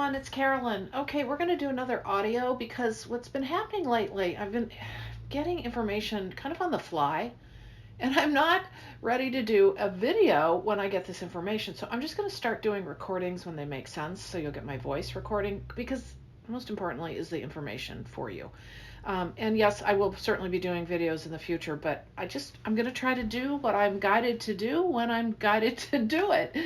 everyone, it's Carolyn. Okay, we're going to do another audio because what's been happening lately, I've been getting information kind of on the fly, and I'm not ready to do a video when I get this information. So I'm just going to start doing recordings when they make sense, so you'll get my voice recording, because most importantly is the information for you. And yes, I will certainly be doing videos in the future, but I'm going to try to do what I'm guided to do when I'm guided to do it.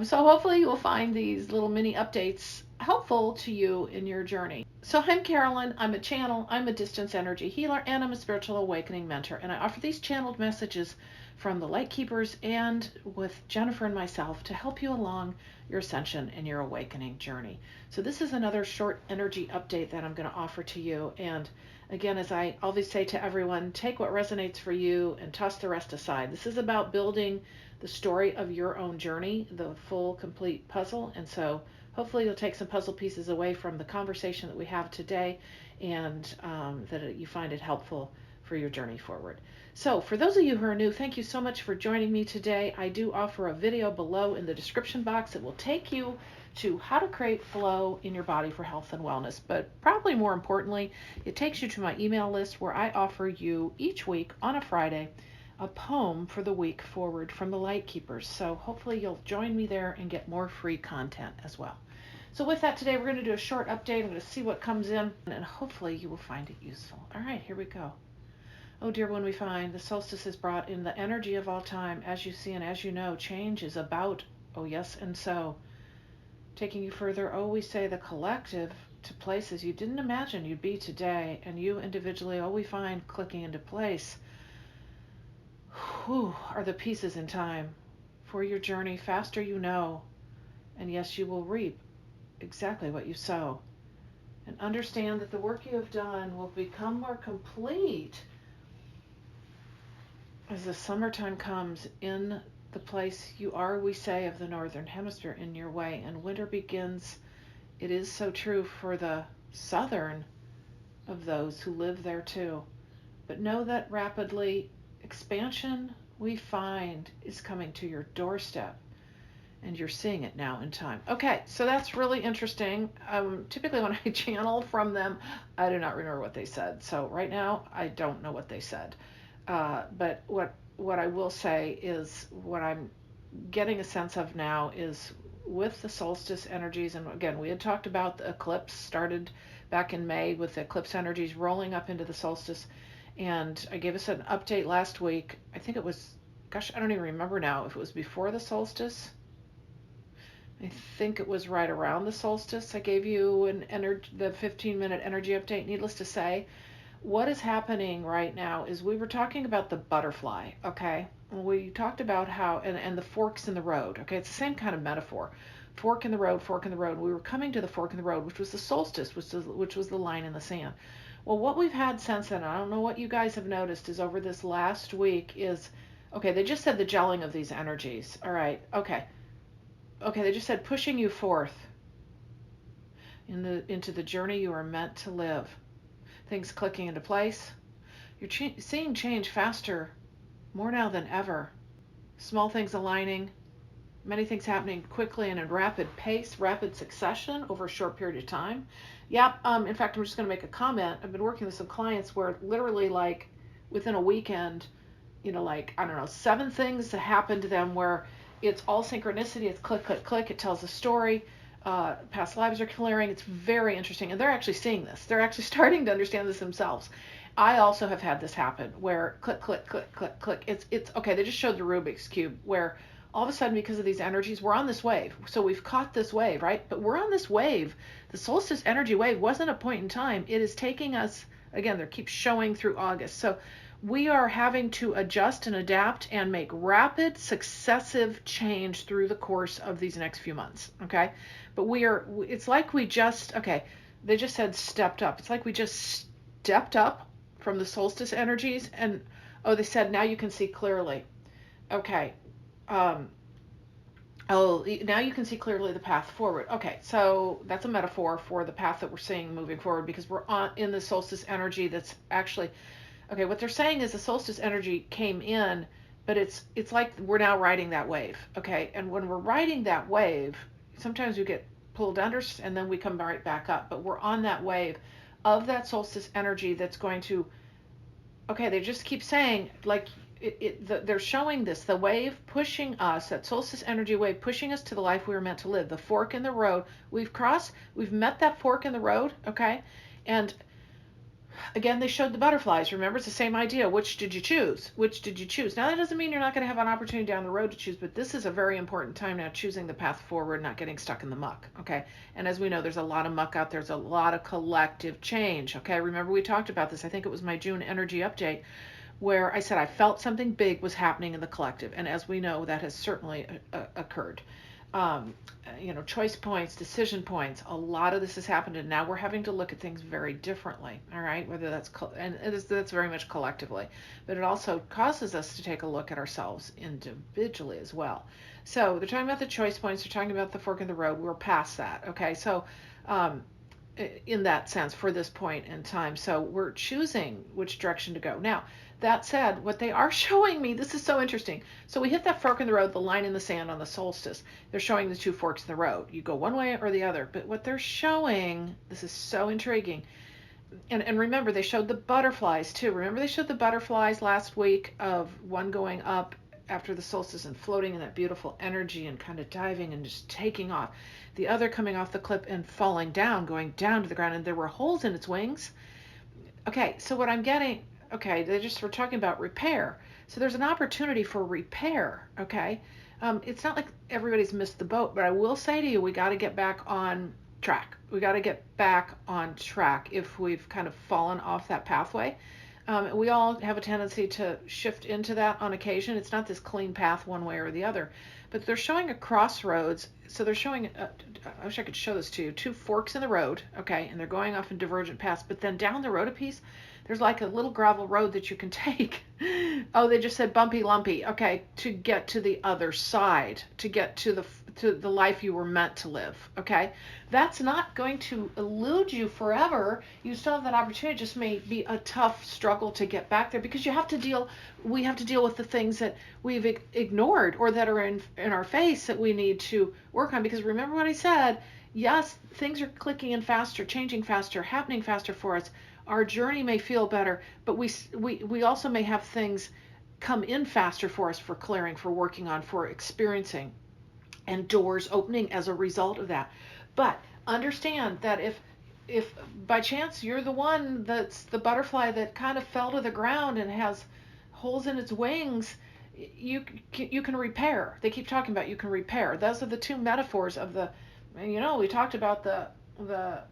So hopefully you will find these little mini updates helpful to you in your journey. So I'm Carolyn, I'm a channel, I'm a distance energy healer, and I'm a spiritual awakening mentor. And I offer these channeled messages from the light keepers and with Jennifer and myself to help you along your ascension and your awakening journey. So this is another short energy update that I'm going to offer to you. And again, as I always say to everyone, take what resonates for you and toss the rest aside. This is about building the story of your own journey, the full, complete puzzle. And so hopefully you'll take some puzzle pieces away from the conversation that we have today, and that you find it helpful for your journey forward. So for those of you who are new, thank you so much for joining me today. I do offer a video below in the description box that will take you to how to create flow in your body for health and wellness. But probably more importantly, it takes you to my email list where I offer you each week on a Friday a poem for the week forward from the Light Keepers. So hopefully you'll join me there and get more free content as well. So with that, today we're going to do a short update. I'm going to see what comes in, and hopefully you will find it useful. All right, here we go. Oh dear, when we find the solstice has brought in the energy of all time, as you see and as you know, change is about, oh yes, and so. Taking you further, oh, we say the collective to places you didn't imagine you'd be today, and you individually, oh, we find clicking into place. Whew, are the pieces in time for your journey faster you know, and yes, you will reap exactly what you sow. And understand that the work you have done will become more complete as the summertime comes in the place you are, we say, of the northern hemisphere in your way, and winter begins. It is so true for the southern of those who live there too. But know that rapidly expansion we find is coming to your doorstep, and you're seeing it now in time. Okay, so that's really interesting. Typically when I channel from them, I do not remember what they said. So right now, I don't know what they said. But what I will say is what I'm getting a sense of now is with the solstice energies, and again, we had talked about the eclipse started back in May with the eclipse energies rolling up into the solstice. And I gave us an update last week. I think it was, gosh, I don't even remember now if it was before the solstice. I think it was right around the solstice. I gave you the 15-minute energy update. Needless to say, what is happening right now is we were talking about the butterfly, okay? We talked about how, and the forks in the road, okay? It's the same kind of metaphor. Fork in the road, fork in the road. We were coming to the fork in the road, which was the solstice, which was the line in the sand. Well, what we've had since then, I don't know what you guys have noticed, is over this last week is, okay, they just said the gelling of these energies. All right, okay. Okay, they just said pushing you forth into the journey you are meant to live. Things clicking into place. You're seeing change faster, more now than ever. Small things aligning, many things happening quickly and in rapid pace, rapid succession over a short period of time. Yep, in fact, I'm just going to make a comment. I've been working with some clients where literally like within a weekend, like, I don't know, 7 things that happened to them where it's all synchronicity. It's click, click, click. It tells a story. Past lives are clearing. It's very interesting. And they're actually seeing this. They're actually starting to understand this themselves. I also have had this happen where click, click, click, click, click. It's okay. They just showed the Rubik's Cube where all of a sudden, because of these energies, we're on this wave. So we've caught this wave, right? But we're on this wave. The solstice energy wave wasn't a point in time. It is taking us, again, they keep showing through August. So we are having to adjust and adapt and make rapid, successive change through the course of these next few months, okay? But it's like we just, okay, they just said stepped up. It's like we just stepped up from the solstice energies, and, oh, they said now you can see clearly. Okay. Oh, now you can see clearly the path forward. Okay, so that's a metaphor for the path that we're seeing moving forward, because we're in the solstice energy that's actually, okay, what they're saying is the solstice energy came in, but it's like we're now riding that wave, okay? And when we're riding that wave, sometimes you get pulled under, and then we come right back up. But we're on that wave of that solstice energy that's going to, okay, they just keep saying, like, they're showing this, the wave pushing us, that solstice energy wave pushing us to the life we were meant to live, the fork in the road. We've met that fork in the road, okay? And again, they showed the butterflies. Remember, it's the same idea. Which did you choose? Which did you choose? Now, that doesn't mean you're not going to have an opportunity down the road to choose, but this is a very important time now, choosing the path forward, not getting stuck in the muck, okay? And as we know, there's a lot of muck out there. There's a lot of collective change, okay? Remember, we talked about this. I think it was my June energy update, where I said I felt something big was happening in the collective. And as we know, that has certainly occurred. Choice points, decision points, a lot of this has happened, and now we're having to look at things very differently, all right? Whether that's, that's very much collectively, but it also causes us to take a look at ourselves individually as well. So they're talking about the choice points, they're talking about the fork in the road, we're past that, okay? So in that sense, for this point in time, so we're choosing which direction to go. Now, that said, what they are showing me, this is so interesting. So we hit that fork in the road, the line in the sand on the solstice. They're showing the two forks in the road. You go one way or the other. But what they're showing, this is so intriguing. And remember, they showed the butterflies too. Remember, they showed the butterflies last week of one going up after the solstice and floating in that beautiful energy and kind of diving and just taking off. The other coming off the cliff and falling down, going down to the ground, and there were holes in its wings. Okay, so what I'm getting, okay, they just were talking about repair. So there's an opportunity for repair, okay? It's not like everybody's missed the boat, but I will say to you, we got to get back on track. We got to get back on track if we've kind of fallen off that pathway. We all have a tendency to shift into that on occasion. It's not this clean path one way or the other, but they're showing a crossroads. So they're showing, I wish I could show this to you, two forks in the road, okay, and they're going off in divergent paths, but then down the road a piece, there's like a little gravel road that you can take. Oh, they just said bumpy, lumpy, okay, to get to the other side, to get to the life you were meant to live, okay? That's not going to elude you forever. You still have that opportunity. It just may be a tough struggle to get back there, because we have to deal with the things that we've ignored or that are in our face that we need to work on. Because remember what I said, yes, things are clicking in faster, changing faster, happening faster for us. Our journey may feel better, but we also may have things come in faster for us, for clearing, for working on, for experiencing, and doors opening as a result of that. But understand that if by chance you're the one that's the butterfly that kind of fell to the ground and has holes in its wings, you can repair. They keep talking about you can repair. Those are the two metaphors of the, we talked about the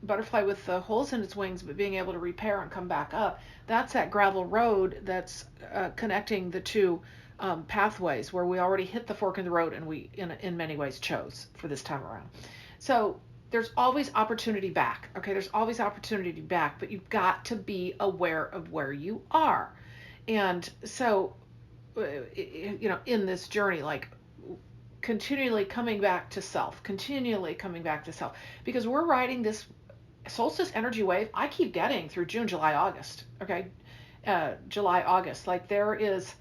butterfly with the holes in its wings, but being able to repair and come back up. That's that gravel road that's connecting the two pathways, where we already hit the fork in the road, and we in many ways chose for this time around. So there's always opportunity back, okay? There's always opportunity back, but you've got to be aware of where you are. And so in this journey, like, continually coming back to self, because we're riding this solstice energy wave. I keep getting through June, July, August, okay? July, August, like there is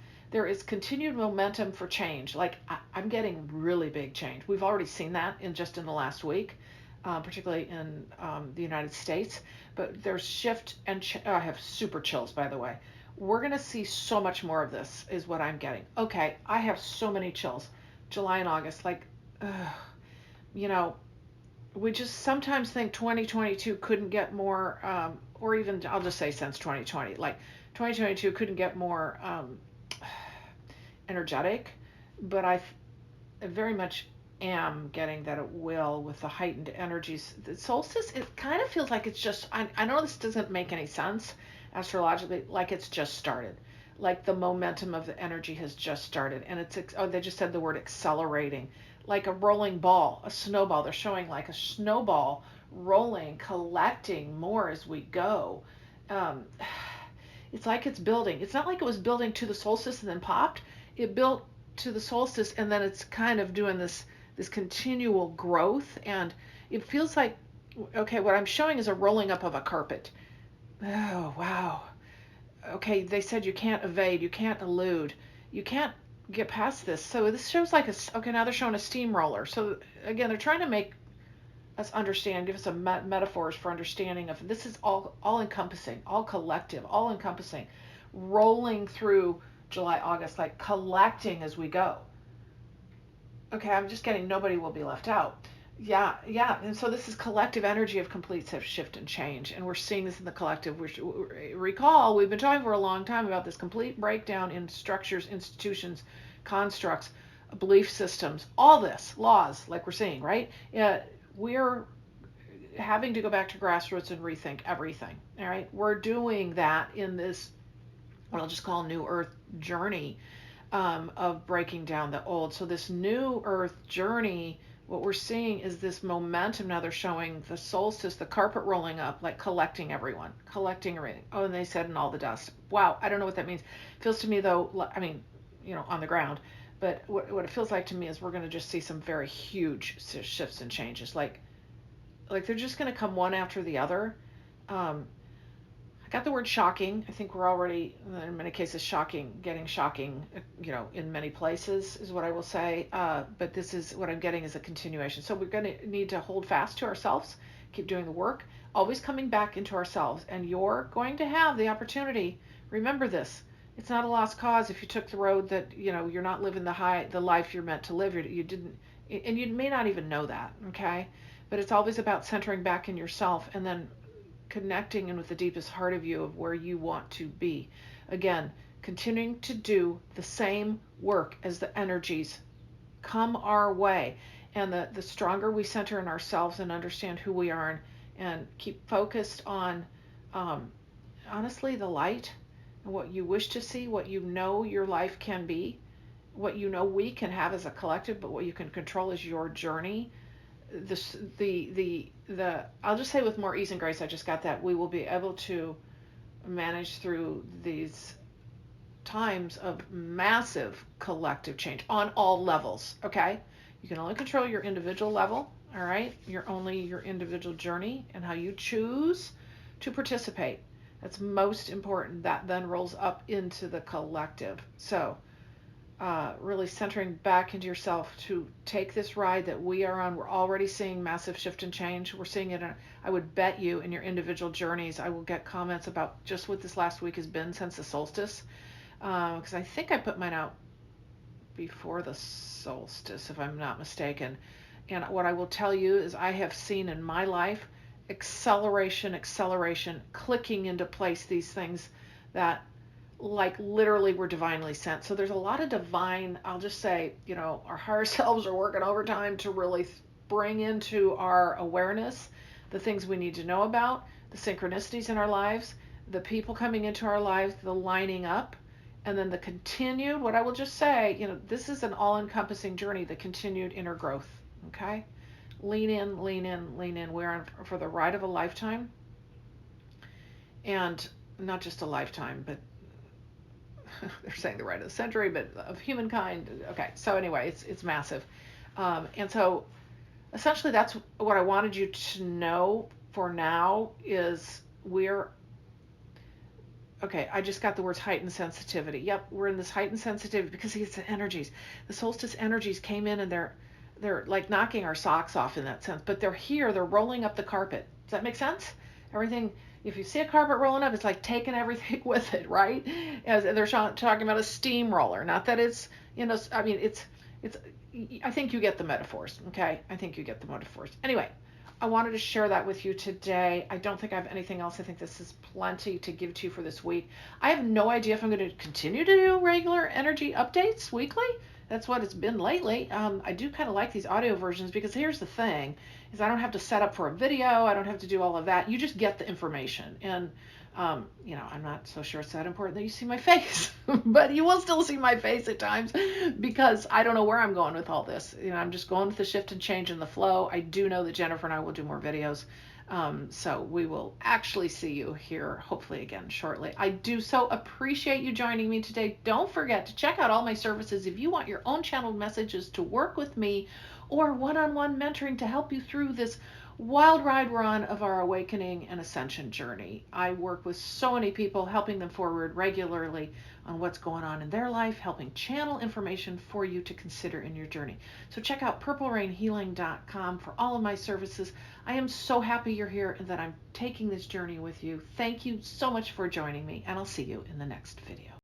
continued momentum for change. Like I'm getting really big change. We've already seen that in the last week, particularly in the United States, but there's shift and I have super chills, by the way. We're going to see so much more of this is what I'm getting. Okay, I have so many chills. July and August, like, we just sometimes think 2022 couldn't get more, or even I'll just say since 2020, like 2022 couldn't get more energetic, but I very much am getting that it will with the heightened energies. The solstice, it kind of feels like it's just, I know this doesn't make any sense astrologically, like it's just started. Like the momentum of the energy has just started, and they just said the word accelerating, like a rolling ball, a snowball. They're showing like a snowball rolling, collecting more as we go. It's like it's building. It's not like it was building to the solstice and then popped. It built to the solstice, and then it's kind of doing this continual growth, and it feels like, okay, what I'm showing is a rolling up of a carpet. Oh, wow. Okay, they said you can't evade, you can't elude, you can't get past this. So this shows like okay, now they're showing a steamroller. So again, they're trying to make us understand, give us a metaphors for understanding of this is all encompassing, all collective, all encompassing, rolling through July, August, like collecting as we go. Okay, I'm just getting nobody will be left out. Yeah, yeah. And so this is collective energy of complete shift and change. And we're seeing this in the collective. Recall, we've been talking for a long time about this complete breakdown in structures, institutions, constructs, belief systems, all this, laws, like we're seeing, right? We're having to go back to grassroots and rethink everything. All right. We're doing that in this, what I'll just call New Earth journey, of breaking down the old. So this New Earth journey, what we're seeing is this momentum. Now they're showing the solstice, the carpet rolling up, like collecting everyone, collecting everything. Oh, and they said in all the dust. Wow, I don't know what that means. Feels to me though, I mean, on the ground, but what it feels like to me is we're going to just see some very huge shifts and changes. Like they're just going to come one after the other. I got the word shocking. I think we're already, in many cases, getting shocking, in many places is what I will say. But this is what I'm getting is a continuation. So we're going to need to hold fast to ourselves, keep doing the work, always coming back into ourselves. And you're going to have the opportunity. Remember this. It's not a lost cause if you took the road that, you're not living the life you're meant to live. You didn't, and you may not even know that, okay? But it's always about centering back in yourself and then connecting in with the deepest heart of you of where you want to be. Again, continuing to do the same work as the energies come our way. And the stronger we center in ourselves and understand who we are and keep focused on, honestly, the light and what you wish to see, what your life can be, what we can have as a collective, but what you can control is your journey. I'll just say with more ease and grace, I just got that we will be able to manage through these times of massive collective change on all levels. Okay, you can only control your individual level. All right, only your individual journey and how you choose to participate. That's most important. That then rolls up into the collective. So really centering back into yourself to take this ride that we are on. We're already seeing massive shift and change. We're seeing it, I would bet you, in your individual journeys. I will get comments about just what this last week has been since the solstice, because I think I put mine out before the solstice, if I'm not mistaken. And what I will tell you is I have seen in my life acceleration, clicking into place these things that like literally were divinely sent. So there's a lot of divine, I'll just say, our higher selves are working overtime to really bring into our awareness the things we need to know about, the synchronicities in our lives, the people coming into our lives, the lining up, and then the continued, what I will just say, this is an all-encompassing journey, the continued inner growth, okay? Lean in. We're on for the ride of a lifetime, and not just a lifetime, but they're saying the ride of the century, but of humankind. Okay, so anyway, it's massive. And so essentially that's what I wanted you to know for now is okay, I just got the words heightened sensitivity. Yep, we're in this heightened sensitivity because it's the energies. The solstice energies came in and they're like knocking our socks off in that sense, but they're here, they're rolling up the carpet. Does that make sense? Everything, if you see a carpet rolling up, it's like taking everything with it, right? As they're talking about a steamroller. Not that it's, I mean, it's, I think you get the metaphors, okay? I think you get the metaphors. Anyway, I wanted to share that with you today. I don't think I have anything else. I think this is plenty to give to you for this week. I have no idea if I'm going to continue to do regular energy updates weekly. That's what it's been lately. I do kind of like these audio versions because here's the thing, is I don't have to set up for a video. I don't have to do all of that. You just get the information. And, I'm not so sure it's that important that you see my face, but you will still see my face at times because I don't know where I'm going with all this. I'm just going with the shift and change in the flow. I do know that Jennifer and I will do more videos. So we will actually see you here, hopefully again shortly. I do so appreciate you joining me today. Don't forget to check out all my services if you want your own channeled messages to work with me or one-on-one mentoring to help you through this wild ride we're on of our awakening and ascension journey. I work with so many people, helping them forward regularly on what's going on in their life, helping channel information for you to consider in your journey. So check out purplerainhealing.com for all of my services. I am so happy you're here and that I'm taking this journey with you. Thank you so much for joining me, and I'll see you in the next video.